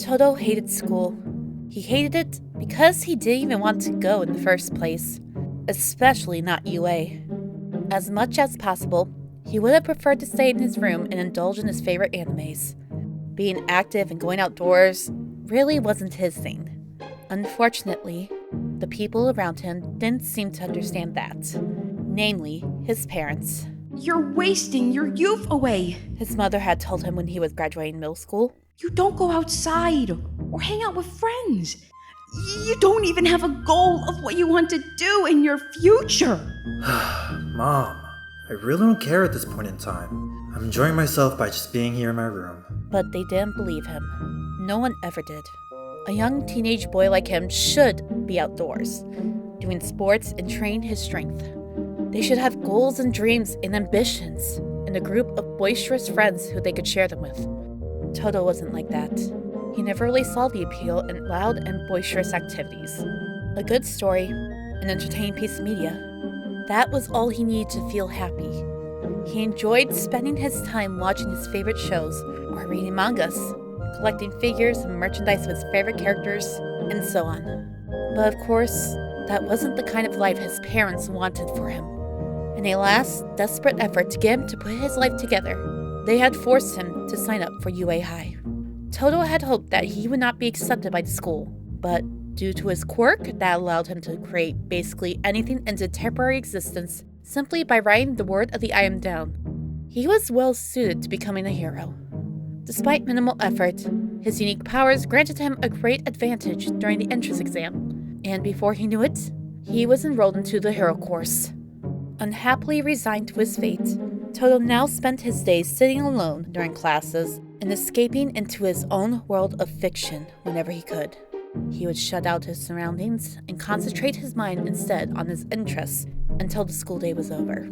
Todo hated school. He hated it because he didn't even want to go in the first place, especially not UA. As much as possible, he would have preferred to stay in his room and indulge in his favorite animes. Being active and going outdoors really wasn't his thing. Unfortunately, the people around him didn't seem to understand that, namely, his parents. You're wasting your youth away. His mother had told him when he was graduating middle school. You don't go outside or hang out with friends. You don't even have a goal of what you want to do in your future. Mom, I really don't care at this point in time. I'm enjoying myself by just being here in my room. But they didn't believe him. No one ever did. A young teenage boy like him should be outdoors, doing sports and training his strength. They should have goals and dreams and ambitions, and a group of boisterous friends who they could share them with. Todo wasn't like that. He never really saw the appeal in loud and boisterous activities. A good story, an entertaining piece of media. That was all he needed to feel happy. He enjoyed spending his time watching his favorite shows or reading mangas, collecting figures and merchandise of his favorite characters, and so on. But of course, that wasn't the kind of life his parents wanted for him. In a last, desperate effort to get him to put his life together, they had forced him to sign up for UA High. Todo had hoped that he would not be accepted by the school, but due to his quirk that allowed him to create basically anything into temporary existence simply by writing the word of the item down, he was well suited to becoming a hero. Despite minimal effort, his unique powers granted him a great advantage during the entrance exam, and before he knew it, he was enrolled into the hero course. Unhappily resigned to his fate, Todo now spent his days sitting alone during classes and escaping into his own world of fiction whenever he could. He would shut out his surroundings and concentrate his mind instead on his interests until the school day was over.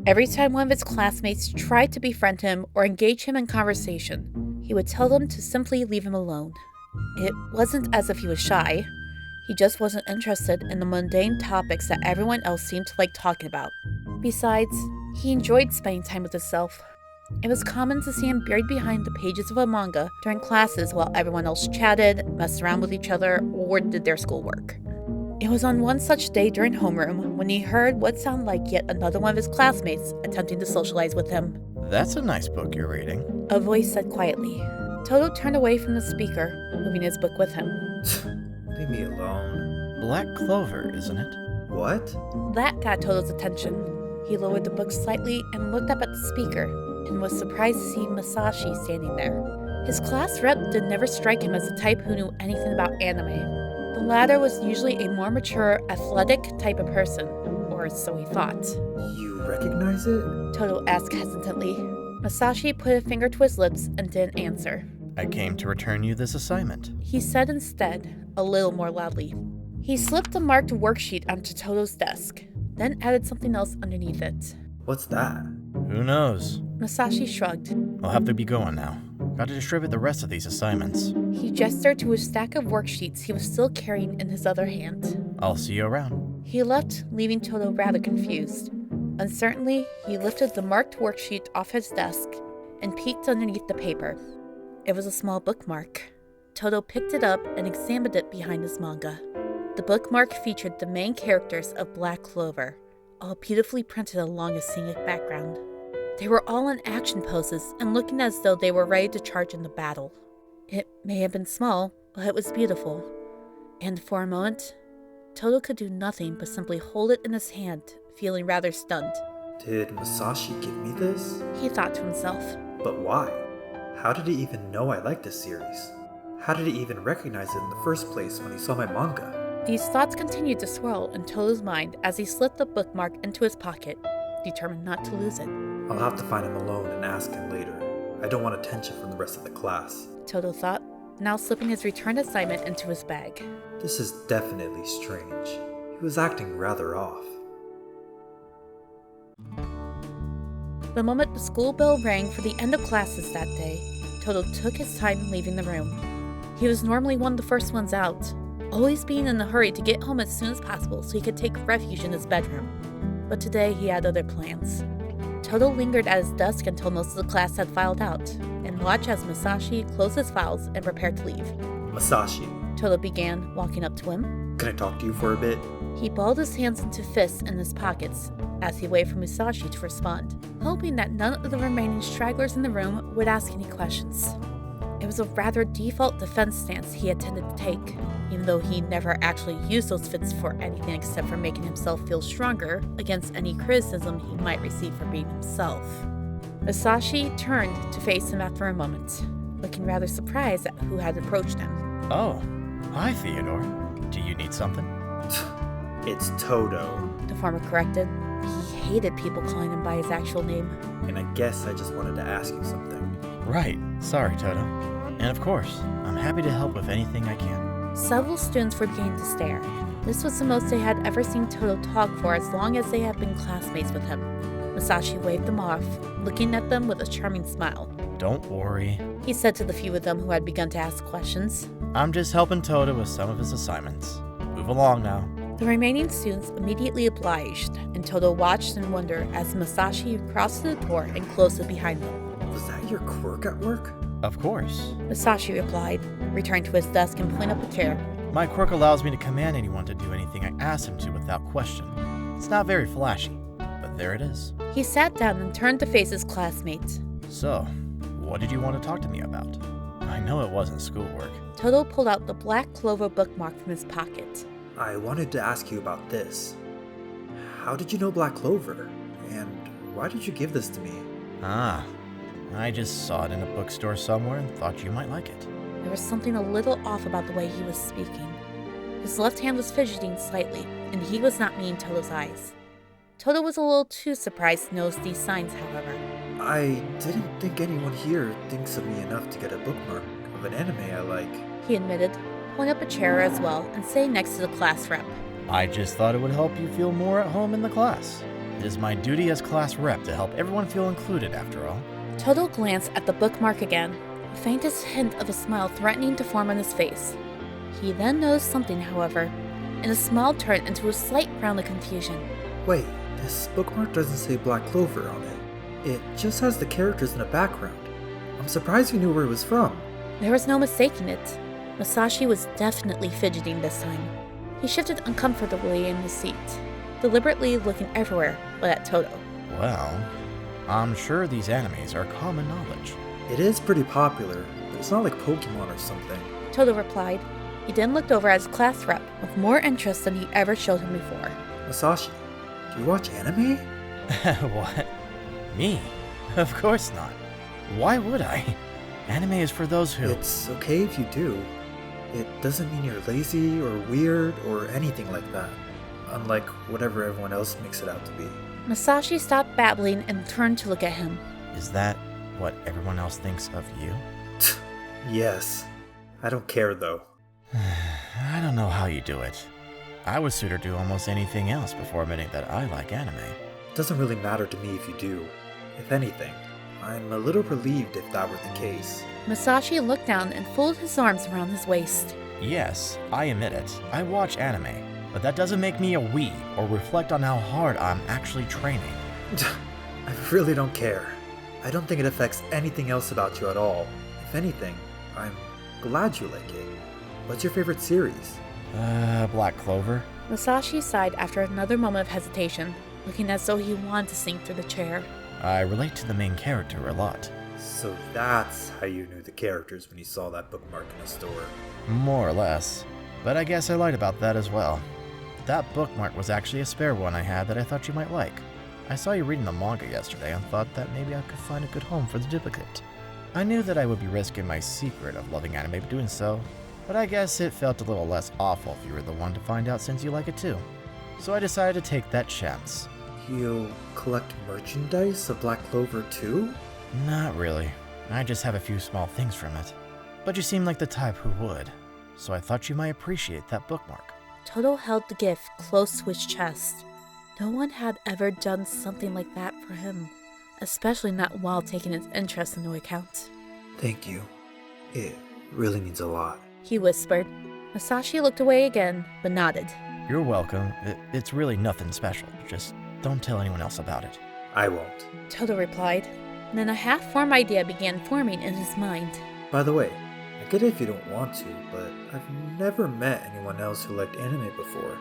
Every time one of his classmates tried to befriend him or engage him in conversation, he would tell them to simply leave him alone. It wasn't as if he was shy. He just wasn't interested in the mundane topics that everyone else seemed to like talking about. Besides, he enjoyed spending time with himself. It was common to see him buried behind the pages of a manga during classes while everyone else chatted, messed around with each other, or did their schoolwork. It was on one such day during homeroom when he heard what sounded like yet another one of his classmates attempting to socialize with him. That's a nice book you're reading. A voice said quietly. Todo turned away from the speaker, moving his book with him. Leave me alone. Black Clover, isn't it? What? That got Todo's attention. He lowered the book slightly and looked up at the speaker, and was surprised to see Masashi standing there. His class rep did never strike him as the type who knew anything about anime. The latter was usually a more mature, athletic type of person, or so he thought. You recognize it? Todo asked hesitantly. Masashi put a finger to his lips and didn't answer. I came to return you this assignment, He said instead, a little more loudly. He slipped a marked worksheet onto Todo's desk, then added something else underneath it. What's that? Who knows? Masashi shrugged. I'll have to be going now. Got to distribute the rest of these assignments. He gestured to a stack of worksheets he was still carrying in his other hand. I'll see you around. He left, leaving Todo rather confused. Uncertainly, he lifted the marked worksheet off his desk and peeked underneath the paper. It was a small bookmark. Todo picked it up and examined it behind his manga. The bookmark featured the main characters of Black Clover, all beautifully printed along a scenic background. They were all in action poses and looking as though they were ready to charge into battle. It may have been small, but it was beautiful. And for a moment, Todo could do nothing but simply hold it in his hand, feeling rather stunned. Did Masashi give me this? He thought to himself. But why? How did he even know I liked this series? How did he even recognize it in the first place when he saw my manga? These thoughts continued to swirl in Todo's mind as he slipped the bookmark into his pocket, determined not to lose it. I'll have to find him alone and ask him later. I don't want attention from the rest of the class. Todo thought, now slipping his returned assignment into his bag. This is definitely strange. He was acting rather off. The moment the school bell rang for the end of classes that day, Todo took his time leaving the room. He was normally one of the first ones out, always being in a hurry to get home as soon as possible so he could take refuge in his bedroom. But today he had other plans. Todo lingered at his desk until most of the class had filed out, and watch as Masashi closed his files and prepared to leave. Masashi, Todo began, walking up to him. can I talk to you for a bit? He balled his hands into fists in his pockets as he waited for Musashi to respond, hoping that none of the remaining stragglers in the room would ask any questions. It was a rather default defense stance he had tended to take, even though he never actually used those fits for anything except for making himself feel stronger against any criticism he might receive for being himself. Musashi turned to face him after a moment, looking rather surprised at who had approached him. Oh, hi Theodore. Do you need something? It's Todo, The farmer corrected. He hated people calling him by his actual name. and I guess I just wanted to ask you something. Right. Sorry, Todo. And of course, I'm happy to help with anything I can. Several students were beginning to stare. This was the most they had ever seen Todo talk for as long as they had been classmates with him. Masashi waved them off, looking at them with a charming smile. Don't worry. He said to the few of them who had begun to ask questions. I'm just helping Todo with some of his assignments. Move along now. The remaining students immediately obliged, and Todo watched in wonder as Masashi crossed the door and closed it behind them. Was that your quirk at work? Of course. Masashi replied, returning to his desk and pulling up a chair. My quirk allows me to command anyone to do anything I ask him to without question. It's not very flashy, but there it is. He sat down and turned to face his classmates. So, what did you want to talk to me about? I know it wasn't schoolwork. Todo pulled out the black Clover bookmark from his pocket. I wanted to ask you about this. How did you know Black Clover? And why did you give this to me? Ah, I just saw it in a bookstore somewhere and thought you might like it. There was something a little off about the way he was speaking. His left hand was fidgeting slightly, and he was not meeting Todo's eyes. Todo was a little too surprised to notice these signs, however. I didn't think anyone here thinks of me enough to get a bookmark of an anime I like. He admitted, pulling up a chair as well and sitting next to the class rep. I just thought it would help you feel more at home in the class. It is my duty as class rep to help everyone feel included, after all. Todo glanced at the bookmark again, the faintest hint of a smile threatening to form on his face. He then noticed something, however, and the smile turned into a slight frown of confusion. Wait, this bookmark doesn't say Black Clover on it. It just has the characters in the background. I'm surprised you knew where it was from. There was no mistaking it. Masashi was definitely fidgeting this time. He shifted uncomfortably in his seat, deliberately looking everywhere but at Todo. Well, I'm sure these animes are common knowledge. It is pretty popular, but it's not like Pokemon or something. Todo replied. He then looked over at his class rep with more interest than he ever showed him before. Masashi, do you watch anime? What? Me? Of course not. Why would I? Anime is for those who... It's okay if you do. It doesn't mean you're lazy or weird or anything like that. Unlike whatever everyone else makes it out to be. Masashi stopped babbling and turned to look at him. Is that what everyone else thinks of you? Yes. I don't care though. I don't know how you do it. I would sooner do almost anything else before admitting that I like anime. It doesn't really matter to me if you do. If anything, I'm a little relieved if that were the case. Masashi looked down and folded his arms around his waist. Yes, I admit it. I watch anime, but that doesn't make me a weeb or reflect on how hard I'm actually training. I really don't care. I don't think it affects anything else about you at all. If anything, I'm glad you like it. What's your favorite series? Black Clover. Masashi sighed after another moment of hesitation, looking as though he wanted to sink through the chair. I relate to the main character a lot. So that's how you knew the characters when you saw that bookmark in the store. More or less. But I guess I lied about that as well. That bookmark was actually a spare one I had that I thought you might like. I saw you reading the manga yesterday and thought that maybe I could find a good home for the duplicate. I knew that I would be risking my secret of loving anime by doing so, but I guess it felt a little less awful if you were the one to find out since you like it too. So I decided to take that chance. You'll collect merchandise of Black Clover too? Not really. I just have a few small things from it. But you seem like the type who would, so I thought you might appreciate that bookmark. Todo held the gift close to his chest. No one had ever done something like that for him, especially not while taking his interest into account. Thank you. It really means a lot. He whispered. Masashi looked away again, but nodded. You're welcome. It's really nothing special. Just don't tell anyone else about it. I won't. Todo replied. and then a half-formed idea began forming in his mind. By the way, I get it if you don't want to, but I've never met anyone else who liked anime before.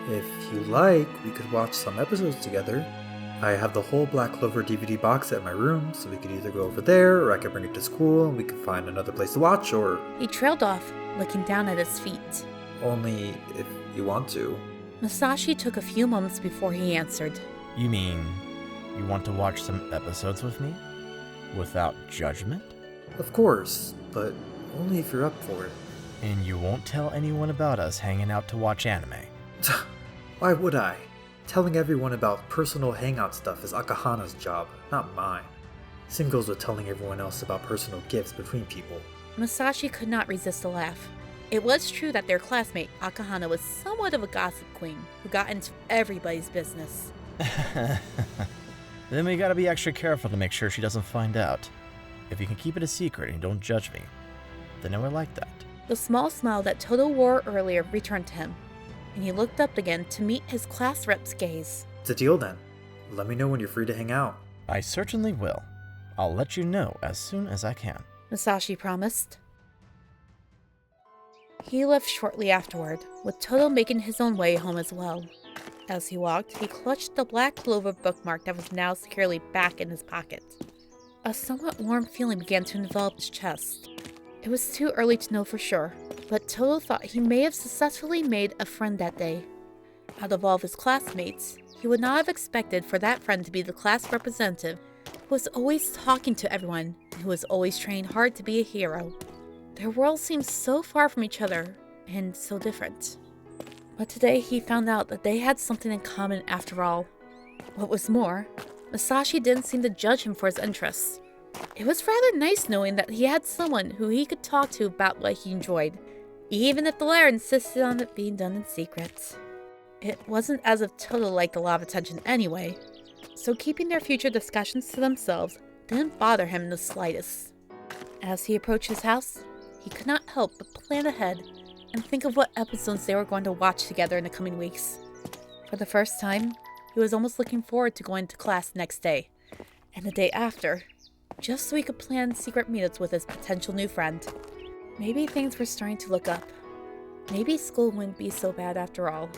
If you like, we could watch some episodes together. I have the whole Black Clover DVD box set in my room, so we could either go over there, or I could bring it to school, and we could find another place to watch, or... He trailed off, looking down at his feet. Only if you want to. Masashi took a few moments before he answered. You mean you want to watch some episodes with me? Without judgment? Of course, but only if you're up for it. And you won't tell anyone about us hanging out to watch anime? Why would I? Telling everyone about personal hangout stuff is Akahana's job, not mine. Same goes with telling everyone else about personal gifts between people. Masashi could not resist a laugh. It was true that their classmate, Akahana, was somewhat of a gossip queen who got into everybody's business. Then we gotta be extra careful to make sure she doesn't find out. If you can keep it a secret and you don't judge me, then I would like that. The small smile that Todo wore earlier returned to him, and he looked up again to meet his class rep's gaze. It's a deal then. Let me know when you're free to hang out. I certainly will. I'll let you know as soon as I can. Masashi promised. He left shortly afterward, with Todo making his own way home as well. As he walked, he clutched the black Clover bookmark that was now securely back in his pocket. A somewhat warm feeling began to envelop his chest. It was too early to know for sure, but Todo thought he may have successfully made a friend that day. Out of all of his classmates, he would not have expected for that friend to be the class representative who was always talking to everyone and who was always trying hard to be a hero. Their worlds seemed so far from each other and so different. But today he found out that they had something in common after all. What was more, Masashi didn't seem to judge him for his interests. It was rather nice knowing that he had someone who he could talk to about what he enjoyed, even if the latter insisted on it being done in secret. It wasn't as if Todo liked a lot of attention anyway, so keeping their future discussions to themselves didn't bother him in the slightest. As he approached his house, he could not help but plan ahead and think of what episodes they were going to watch together in the coming weeks. For the first time, he was almost looking forward to going to class next day, and the day after, just so he could plan secret meetups with his potential new friend. Maybe things were starting to look up. Maybe school wouldn't be so bad after all.